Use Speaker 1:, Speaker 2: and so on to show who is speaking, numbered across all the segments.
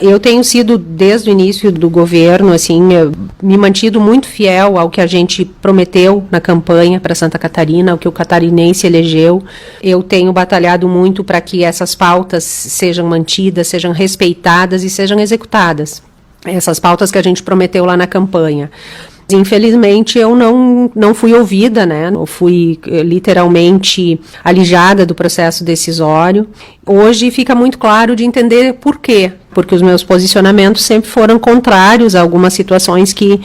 Speaker 1: Eu tenho sido, desde o início do governo, assim, me mantido muito fiel ao que a gente prometeu na campanha para Santa Catarina, o que o catarinense elegeu. Eu tenho batalhado muito para que essas pautas sejam mantidas, sejam respeitadas e sejam executadas. Essas pautas que a gente prometeu lá na campanha. Infelizmente, eu não fui ouvida, né? Eu fui literalmente alijada do processo decisório. Hoje fica muito claro de entender por quê. Porque os meus posicionamentos sempre foram contrários a algumas situações que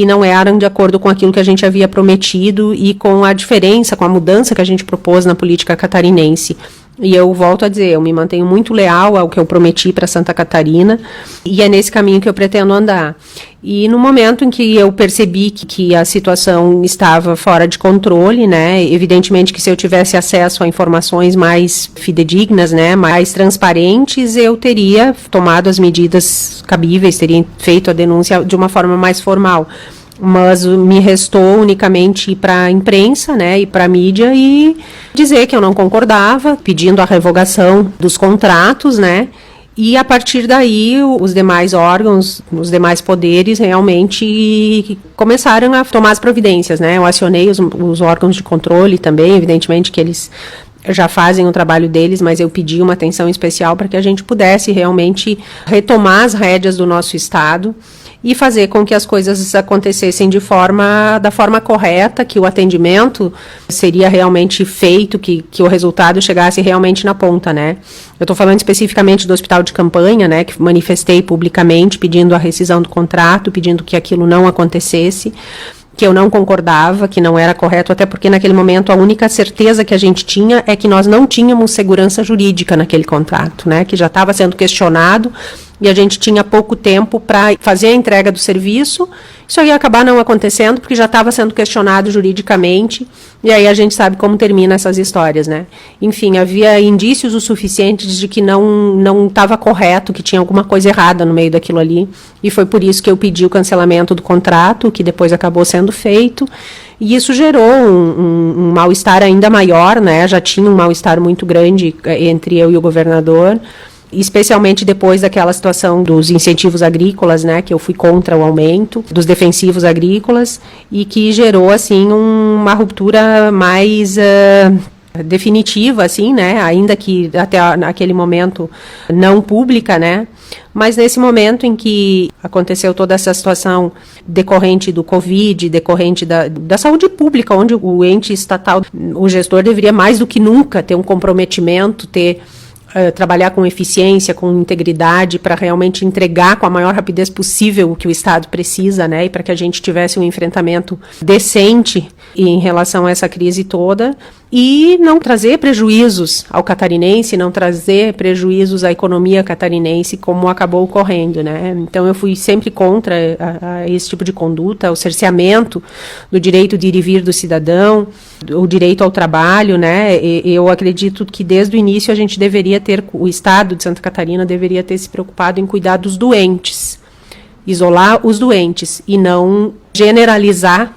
Speaker 1: não eram de acordo com aquilo que a gente havia prometido e com a diferença, com a mudança que a gente propôs na política catarinense. E eu volto a dizer, eu me mantenho muito leal ao que eu prometi para Santa Catarina e é nesse caminho que eu pretendo andar. E no momento em que eu percebi que a situação estava fora de controle, né, evidentemente que se eu tivesse acesso a informações mais fidedignas, né, mais transparentes, eu teria tomado as medidas cabíveis, teria feito a denúncia de uma forma mais formal. Mas me restou unicamente ir para a imprensa, né, e para a mídia e dizer que eu não concordava, pedindo a revogação dos contratos, né, e a partir daí os demais órgãos, os demais poderes realmente começaram a tomar as providências, né. Eu acionei os órgãos de controle também, evidentemente que eles já fazem o trabalho deles, mas eu pedi uma atenção especial para que a gente pudesse realmente retomar as rédeas do nosso Estado e fazer com que as coisas acontecessem da forma correta, que o atendimento seria realmente feito, que o resultado chegasse realmente na ponta, né? Eu estou falando especificamente do hospital de campanha, né, que manifestei publicamente pedindo a rescisão do contrato, pedindo que aquilo não acontecesse, que eu não concordava, que não era correto, até porque naquele momento a única certeza que a gente tinha é que nós não tínhamos segurança jurídica naquele contrato, né, que já estava sendo questionado e a gente tinha pouco tempo para fazer a entrega do serviço. Isso ia acabar não acontecendo porque já estava sendo questionado juridicamente e aí a gente sabe como termina essas histórias, né? Enfim, havia indícios o suficientes de que não estava correto, que tinha alguma coisa errada no meio daquilo ali e foi por isso que eu pedi o cancelamento do contrato, que depois acabou sendo feito e isso gerou um mal-estar ainda maior, né? Já tinha um mal-estar muito grande entre eu e o governador, especialmente depois daquela situação dos incentivos agrícolas, né, que eu fui contra o aumento dos defensivos agrícolas e que gerou, assim, uma ruptura mais definitiva, assim, né, ainda que até naquele momento não pública, né, mas nesse momento em que aconteceu toda essa situação decorrente do Covid, decorrente da saúde pública, onde o ente estatal, o gestor deveria mais do que nunca ter um comprometimento, trabalhar com eficiência, com integridade, para realmente entregar com a maior rapidez possível o que o Estado precisa, né, e para que a gente tivesse um enfrentamento decente em relação a essa crise toda, e não trazer prejuízos ao catarinense, não trazer prejuízos à economia catarinense, como acabou ocorrendo, né. Então eu fui sempre contra a esse tipo de conduta, o cerceamento do direito de ir e vir do cidadão, o direito ao trabalho, né. Eu acredito que desde o início a gente o Estado de Santa Catarina deveria ter se preocupado em cuidar dos doentes, isolar os doentes e não generalizar,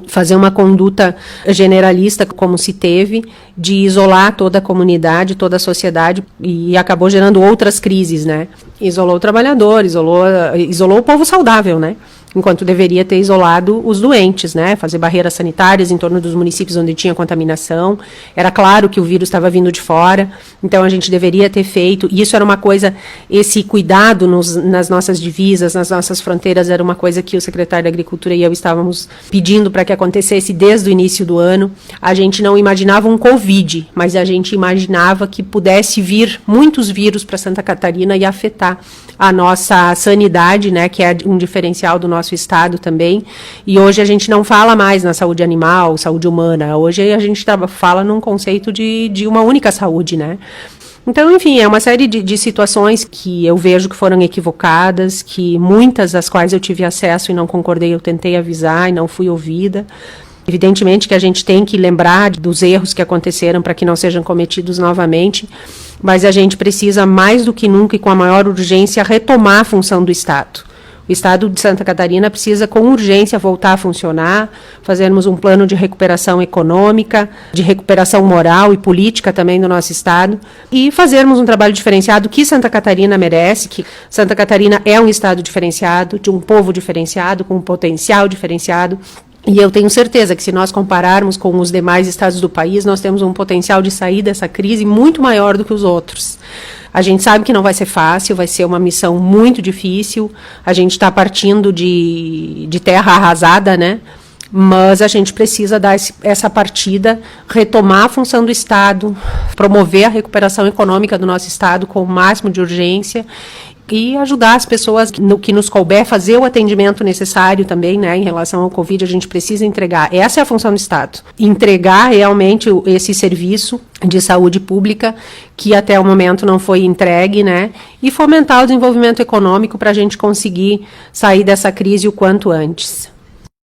Speaker 1: fazer uma conduta generalista como se teve, de isolar toda a comunidade, toda a sociedade, e acabou gerando outras crises, né? Isolou o trabalhador, isolou o povo saudável, né? Enquanto deveria ter isolado os doentes, né? Fazer barreiras sanitárias em torno dos municípios onde tinha contaminação. Era claro que o vírus estava vindo de fora, então a gente deveria ter feito. E isso era uma coisa, esse cuidado nas nossas divisas, nas nossas fronteiras, era uma coisa que o secretário da Agricultura e eu estávamos pedindo para que acontecesse desde o início do ano. A gente não imaginava um Covid, mas a gente imaginava que pudesse vir muitos vírus para Santa Catarina e afetar a nossa sanidade, né, que é um diferencial do nosso estado também, e hoje a gente não fala mais na saúde animal, saúde humana, hoje a gente fala num conceito de uma única saúde, né. Então, enfim, é uma série de situações que eu vejo que foram equivocadas, que muitas das quais eu tive acesso e não concordei, eu tentei avisar e não fui ouvida. Evidentemente que a gente tem que lembrar dos erros que aconteceram para que não sejam cometidos novamente, mas a gente precisa mais do que nunca e com a maior urgência retomar a função do Estado. O Estado de Santa Catarina precisa, com urgência, voltar a funcionar, fazermos um plano de recuperação econômica, de recuperação moral e política também do nosso Estado, e fazermos um trabalho diferenciado que Santa Catarina merece, que Santa Catarina é um Estado diferenciado, de um povo diferenciado, com um potencial diferenciado. E eu tenho certeza que, se nós compararmos com os demais estados do país, nós temos um potencial de sair dessa crise muito maior do que os outros. A gente sabe que não vai ser fácil, vai ser uma missão muito difícil, a gente está partindo de terra arrasada, né? Mas a gente precisa dar essa partida, retomar a função do Estado, promover a recuperação econômica do nosso Estado com o máximo de urgência e ajudar as pessoas no que nos couber, fazer o atendimento necessário também, né, em relação ao Covid. A gente precisa entregar, essa é a função do Estado, entregar realmente esse serviço de saúde pública que até o momento não foi entregue, né, e fomentar o desenvolvimento econômico para a gente conseguir sair dessa crise o quanto antes.